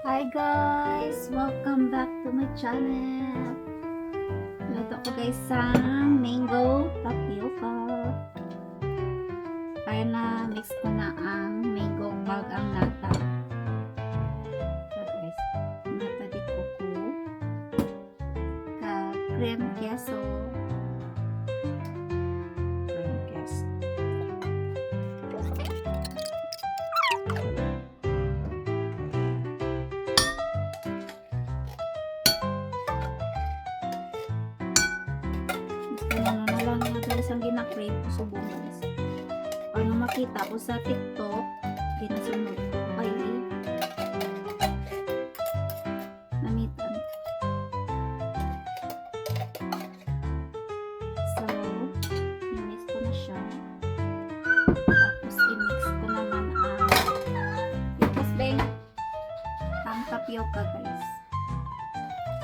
Hi guys! Welcome back to my channel. Luto ko guys sang mango tapioca. Kaya na mix ko na ang mango kag ang nata. So guys, nata di kuku kag cream queso. Cream queso. Ano na lang nga guys ang gina-crave ko sa bumas. Ano makita ko sa TikTok, ginasunod ko kay namitan. So, i-mix ko na siya. Tapos i-mix ko naman ang tapioca guys.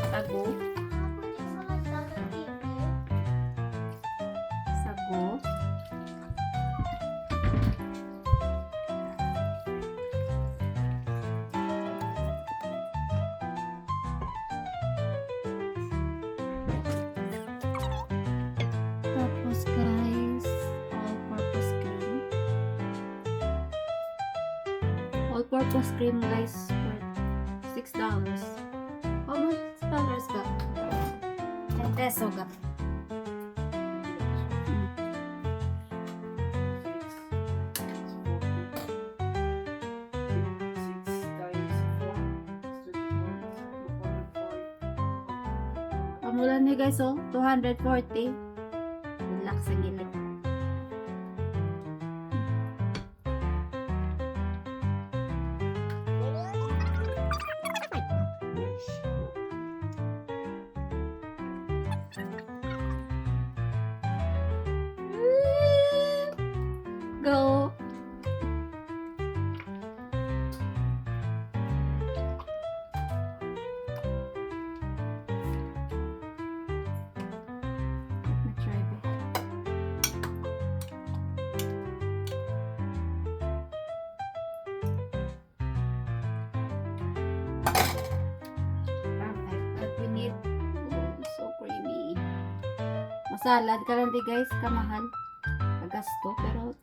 Sago. Tapos guys, all-purpose cream. All-purpose cream guys for $6. How much dollars ka? 10 peso ka. Pamulan niya guys, 240. Relax sa gilid. Go! Salad karandi guys, kamahal kagasto, pero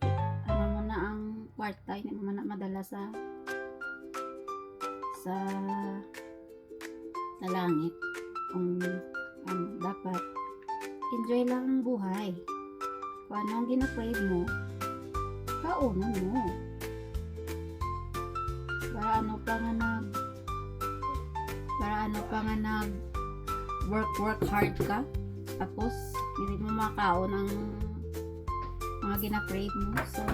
ano mo na ang kwarta, hindi mo na madala sa langit. Dapat enjoy lang ang buhay. Kung ano ang gina-crave mo, kaunan mo. Para ano pa nga nag work hard ka, tapos hindi mo makaon ng mga gina-crave mo. So,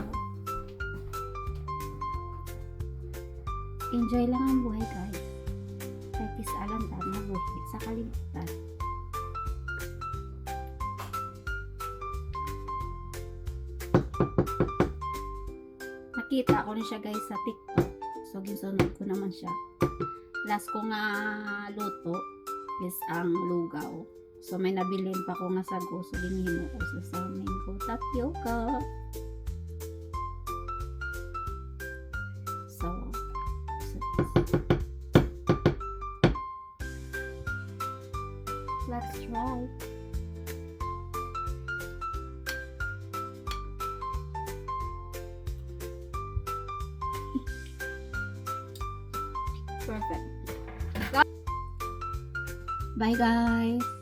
enjoy lang ang buhay guys. Kahit isalantan na buhay sa kalibutan. Nakita ko na siya guys sa TikTok. So, gisunod ko naman siya. Last ko nga luto is ang lugaw. So, may nabilin pa ko nga sago. So, ginihimo ko sa mango tapioca. So, let's try. Perfect. Bye guys.